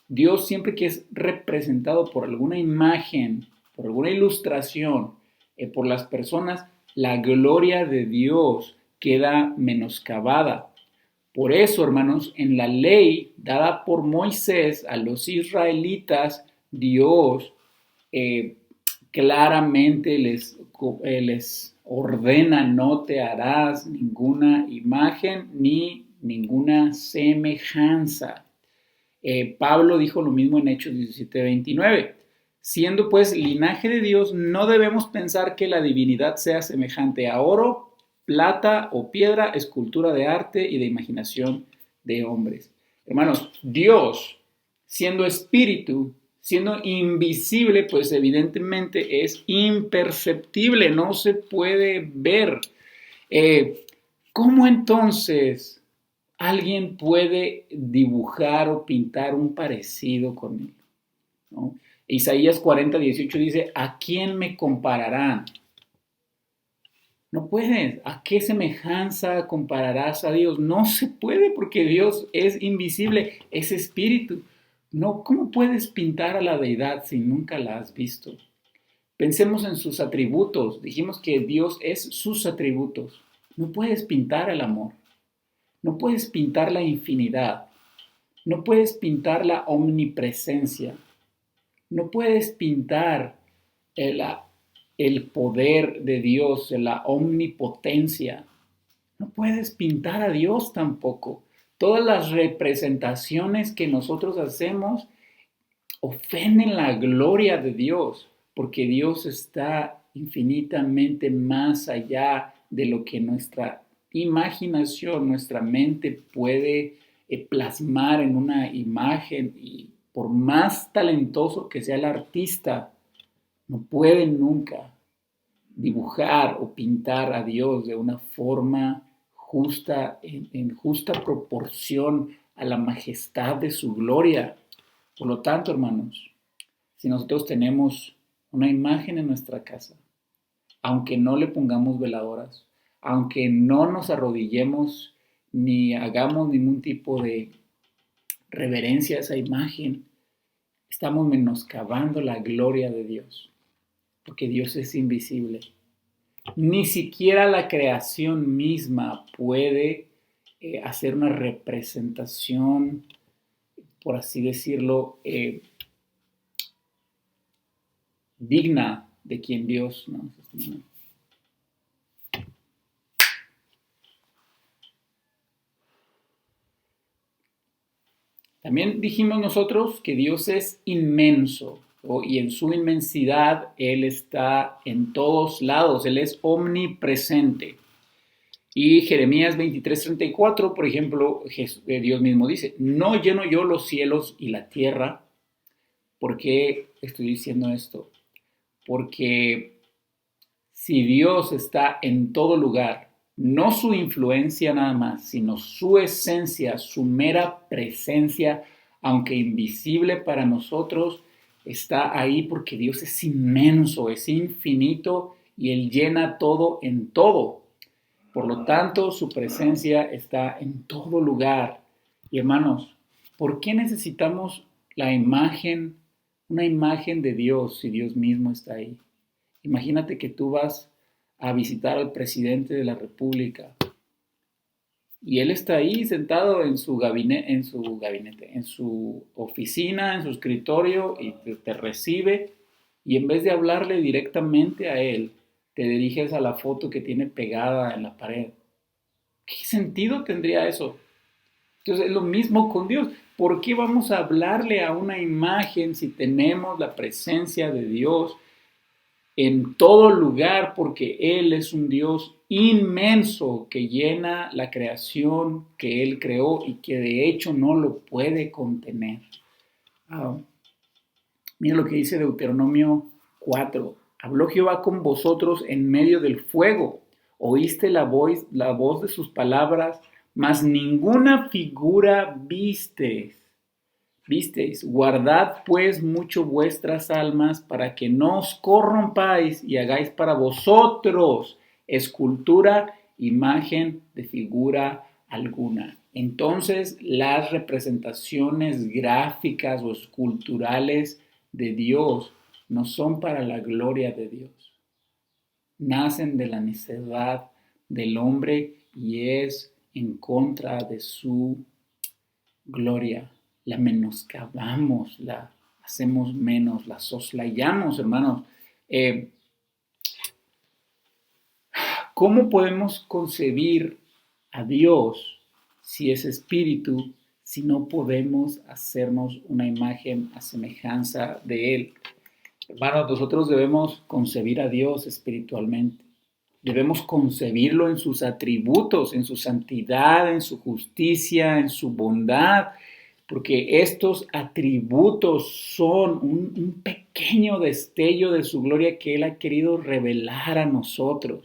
Dios siempre que es representado por alguna imagen, por alguna ilustración, por las personas, la gloria de Dios queda menoscabada. Por eso, hermanos, en la ley dada por Moisés a los israelitas, Dios eh, claramente les ordena: no te harás ninguna imagen ni ninguna semejanza. Pablo dijo lo mismo en Hechos 17:29. Siendo pues linaje de Dios, no debemos pensar que la divinidad sea semejante a oro, plata o piedra, escultura de arte y de imaginación de hombres. Hermanos, Dios, siendo espíritu, siendo invisible, pues evidentemente es imperceptible, no se puede ver. ¿Cómo entonces alguien puede dibujar o pintar un parecido con él? ¿No? Isaías 40:18 dice: ¿a quién me compararán? No puedes. ¿A qué semejanza compararás a Dios? No se puede, porque Dios es invisible, es espíritu. No, ¿cómo puedes pintar a la deidad si nunca la has visto? Pensemos en sus atributos. Dijimos que Dios es sus atributos. No puedes pintar el amor. No puedes pintar la infinidad. No puedes pintar la omnipresencia. No puedes pintar el poder de Dios, la omnipotencia. No puedes pintar a Dios tampoco. Todas las representaciones que nosotros hacemos ofenden la gloria de Dios, porque Dios está infinitamente más allá de lo que nuestra imaginación, nuestra mente puede plasmar en una imagen, y por más talentoso que sea el artista, no puede nunca dibujar o pintar a Dios de una forma justa, en justa proporción a la majestad de su gloria. Por lo tanto, hermanos, si nosotros tenemos una imagen en nuestra casa, aunque no le pongamos veladoras, aunque no nos arrodillemos ni hagamos ningún tipo de reverencia a esa imagen, estamos menoscabando la gloria de Dios, porque Dios es invisible. Ni siquiera la creación misma puede hacer una representación, por así decirlo, digna de quien Dios, ¿no? También dijimos nosotros que Dios es inmenso, y en su inmensidad Él está en todos lados, Él es omnipresente. Y Jeremías 23:34, por ejemplo, Dios mismo dice: no lleno yo los cielos y la tierra. ¿Por qué estoy diciendo esto? Porque si Dios está en todo lugar, no su influencia nada más, sino su esencia, su mera presencia, aunque invisible para nosotros, está ahí porque Dios es inmenso, es infinito y Él llena todo en todo. Por lo tanto, su presencia está en todo lugar. Y hermanos, ¿por qué necesitamos una imagen de Dios si Dios mismo está ahí? Imagínate que tú vas a visitar al presidente de la República y él está ahí sentado en su oficina, en su escritorio y te recibe y en vez de hablarle directamente a él, te diriges a la foto que tiene pegada en la pared. ¿Qué sentido tendría eso? Entonces es lo mismo con Dios. ¿Por qué vamos a hablarle a una imagen si tenemos la presencia de Dios en todo lugar? Porque Él es un Dios inmenso que llena la creación que Él creó y que de hecho no lo puede contener. Mira lo que dice Deuteronomio 4. Habló Jehová con vosotros en medio del fuego. Oíste la voz de sus palabras, mas ninguna figura visteis. Guardad pues mucho vuestras almas para que no os corrompáis y hagáis para vosotros escultura, imagen de figura alguna. Entonces las representaciones gráficas o esculturales de Dios no son para la gloria de Dios. Nacen de la necedad del hombre y es en contra de su gloria. La menoscabamos, la hacemos menos, la soslayamos, hermanos. ¿Cómo podemos concebir a Dios si es espíritu, si no podemos hacernos una imagen a semejanza de Él? Hermanos, nosotros debemos concebir a Dios espiritualmente. Debemos concebirlo en sus atributos, en su santidad, en su justicia, en su bondad, porque estos atributos son un pequeño destello de su gloria que Él ha querido revelar a nosotros.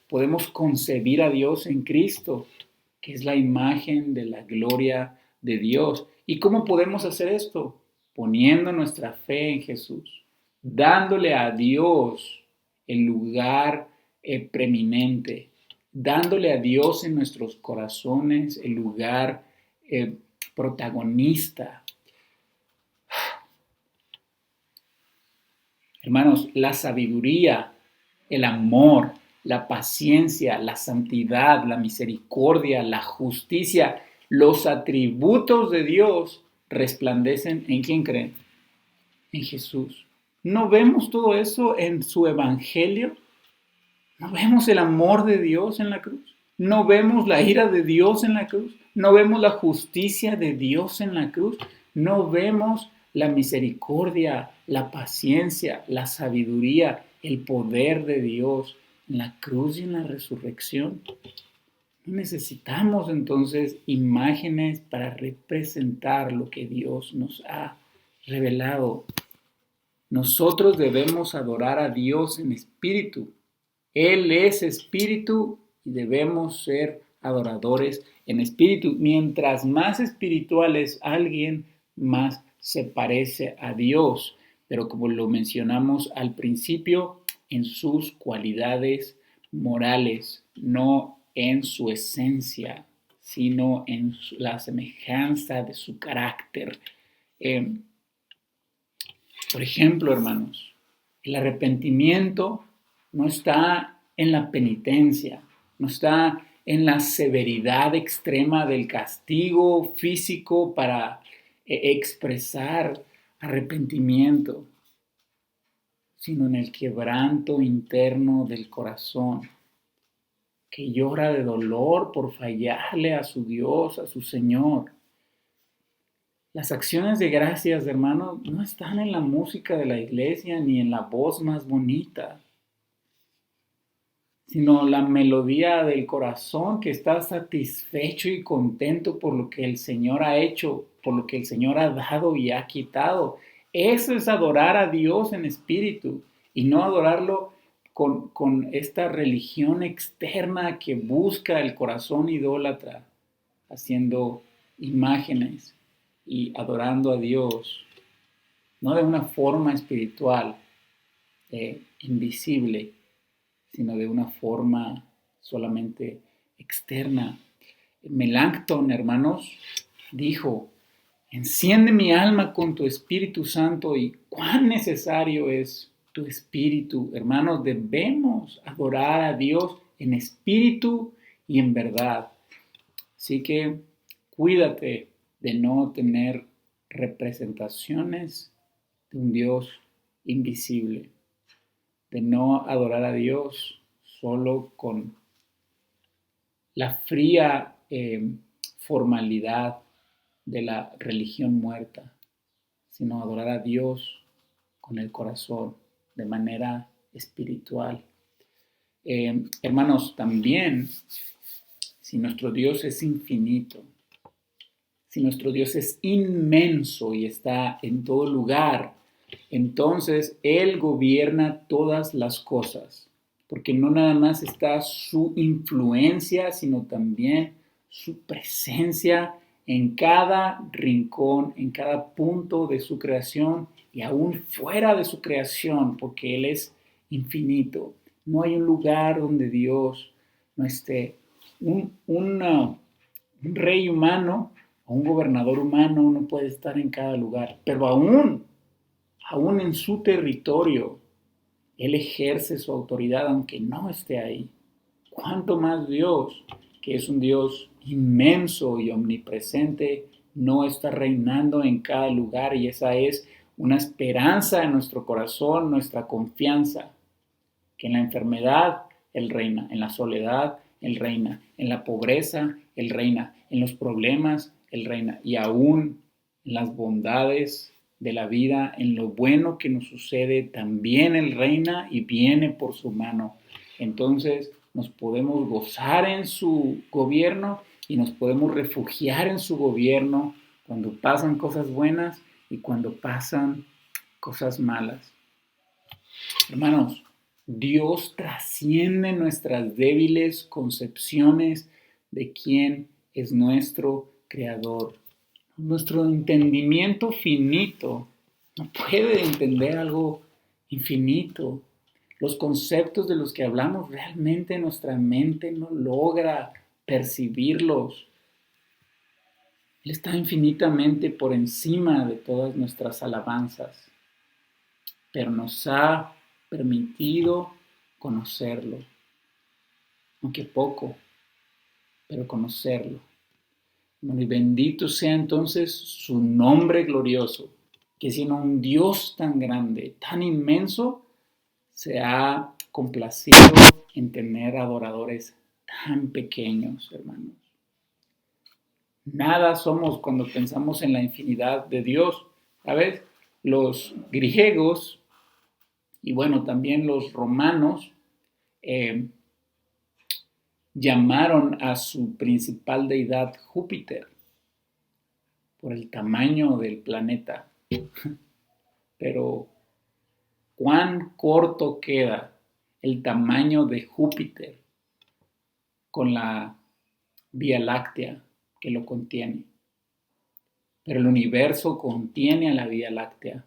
Podemos concebir a Dios en Cristo, que es la imagen de la gloria de Dios. ¿Y cómo podemos hacer esto? Poniendo nuestra fe en Jesús, dándole a Dios el lugar preeminente, dándole a Dios en nuestros corazones el lugar protagonista. Hermanos, la sabiduría, el amor, la paciencia, la santidad, la misericordia, la justicia, los atributos de Dios resplandecen ¿en quién creen? En Jesús. ¿No vemos todo eso en su evangelio? ¿No vemos el amor de Dios en la cruz? ¿No vemos la ira de Dios en la cruz? ¿No vemos la justicia de Dios en la cruz? ¿No vemos la misericordia, la paciencia, la sabiduría, el poder de Dios en la cruz y en la resurrección? No necesitamos entonces imágenes para representar lo que Dios nos ha revelado. Nosotros debemos adorar a Dios en espíritu. Él es espíritu y debemos ser adoradores en espíritu. Mientras más espiritual es alguien, más se parece a Dios. Pero como lo mencionamos al principio, en sus cualidades morales, no en su esencia, sino en la semejanza de su carácter. Por ejemplo, hermanos, el arrepentimiento no está en la penitencia, no está en la severidad extrema del castigo físico para expresar arrepentimiento, sino en el quebranto interno del corazón, que llora de dolor por fallarle a su Dios, a su Señor. Las acciones de gracias, hermanos, no están en la música de la iglesia ni en la voz más bonita, sino la melodía del corazón que está satisfecho y contento por lo que el Señor ha hecho, por lo que el Señor ha dado y ha quitado. Eso es adorar a Dios en espíritu y no adorarlo con esta religión externa que busca el corazón idólatra, haciendo imágenes y adorando a Dios, no de una forma espiritual, invisible, sino de una forma solamente externa. Melanchthon, hermanos, dijo: enciende mi alma con tu Espíritu Santo, y cuán necesario es tu Espíritu. Hermanos, debemos adorar a Dios en espíritu y en verdad. Así que cuídate de no tener representaciones de un Dios invisible, de no adorar a Dios solo con la fría formalidad de la religión muerta, sino adorar a Dios con el corazón, de manera espiritual. Hermanos, también, si nuestro Dios es infinito, si nuestro Dios es inmenso y está en todo lugar, entonces Él gobierna todas las cosas, porque no nada más está su influencia, sino también su presencia en cada rincón, en cada punto de su creación y aún fuera de su creación, porque Él es infinito. No hay un lugar donde Dios no esté. Un rey humano o un gobernador humano no puede estar en cada lugar, pero aún en su territorio, Él ejerce su autoridad aunque no esté ahí. ¿Cuánto más Dios, que es un Dios inmenso y omnipresente, no está reinando en cada lugar? Y esa es una esperanza en nuestro corazón, nuestra confianza, que en la enfermedad Él reina, en la soledad Él reina, en la pobreza Él reina, en los problemas Él reina, y aún en las bondades de la vida, en lo bueno que nos sucede, también Él reina y viene por su mano. Entonces nos podemos gozar en su gobierno y nos podemos refugiar en su gobierno cuando pasan cosas buenas y cuando pasan cosas malas. Hermanos, Dios trasciende nuestras débiles concepciones de quién es nuestro creador. Nuestro entendimiento finito no puede entender algo infinito. Los conceptos de los que hablamos realmente nuestra mente no logra percibirlos. Él está infinitamente por encima de todas nuestras alabanzas, pero nos ha permitido conocerlo, aunque poco, pero conocerlo. Y bendito sea entonces su nombre glorioso, que siendo un Dios tan grande, tan inmenso, se ha complacido en tener adoradores tan pequeños, hermanos. Nada somos cuando pensamos en la infinidad de Dios. ¿Sabes? Los griegos y bueno, también los romanos llamaron a su principal deidad Júpiter por el tamaño del planeta. Pero cuán corto queda el tamaño de Júpiter con la Vía Láctea que lo contiene. Pero el universo contiene a la Vía Láctea.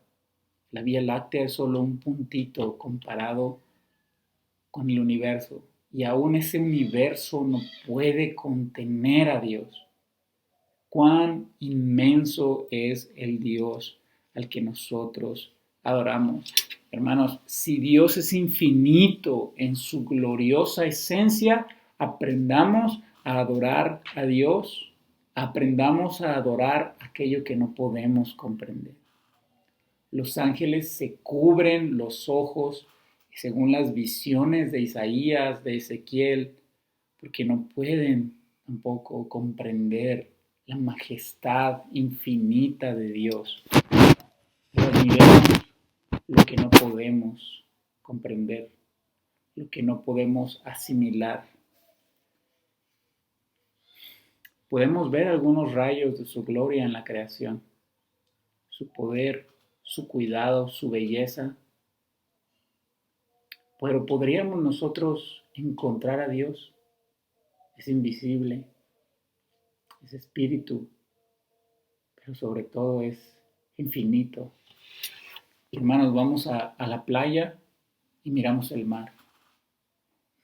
La Vía Láctea es solo un puntito comparado con el universo. Y aún ese universo no puede contener a Dios. Cuán inmenso es el Dios al que nosotros adoramos. Hermanos, si Dios es infinito en su gloriosa esencia, aprendamos a adorar a Dios, aprendamos a adorar aquello que no podemos comprender. Los ángeles se cubren los ojos según las visiones de Isaías, de Ezequiel, porque no pueden tampoco comprender la majestad infinita de Dios. Pero admiremos lo que no podemos comprender, lo que no podemos asimilar. Podemos ver algunos rayos de su gloria en la creación, su poder, su cuidado, su belleza. Pero ¿podríamos nosotros encontrar a Dios? Es invisible, es espíritu, pero sobre todo es infinito. Hermanos, vamos a la playa y miramos el mar.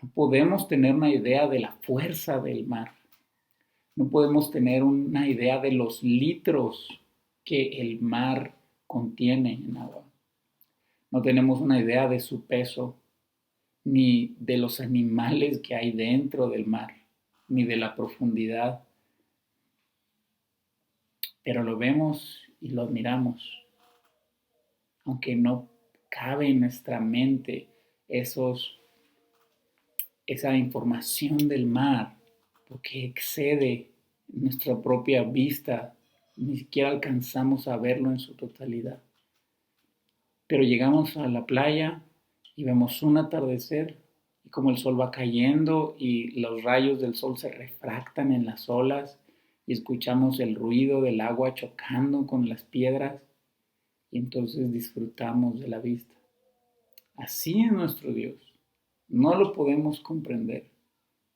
No podemos tener una idea de la fuerza del mar. No podemos tener una idea de los litros que el mar contiene en agua. No tenemos una idea de su peso, ni de los animales que hay dentro del mar, ni de la profundidad. Pero lo vemos y lo admiramos, aunque no cabe en nuestra mente esa información del mar, porque excede nuestra propia vista, ni siquiera alcanzamos a verlo en su totalidad. Pero llegamos a la playa y vemos un atardecer y como el sol va cayendo y los rayos del sol se refractan en las olas y escuchamos el ruido del agua chocando con las piedras y entonces disfrutamos de la vista. Así es nuestro Dios. No lo podemos comprender,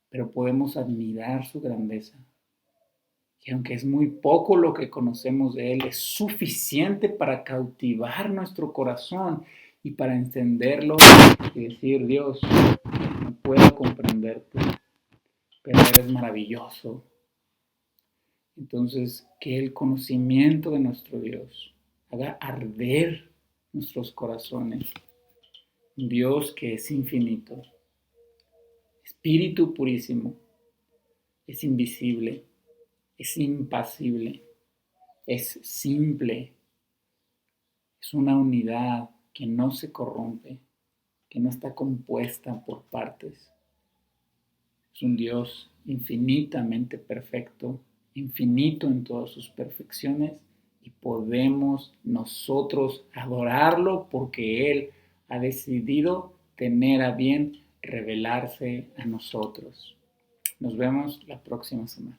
pero podemos admirar su grandeza. Y aunque es muy poco lo que conocemos de Él, es suficiente para cautivar nuestro corazón y para entenderlo y decir, Dios, no puedo comprenderte, pero eres maravilloso. Entonces, que el conocimiento de nuestro Dios haga arder nuestros corazones. Un Dios que es infinito, Espíritu purísimo, es invisible, es impasible, es simple, es una unidad que no se corrompe, que no está compuesta por partes. Es un Dios infinitamente perfecto, infinito en todas sus perfecciones y podemos nosotros adorarlo porque Él ha decidido tener a bien revelarse a nosotros. Nos vemos la próxima semana.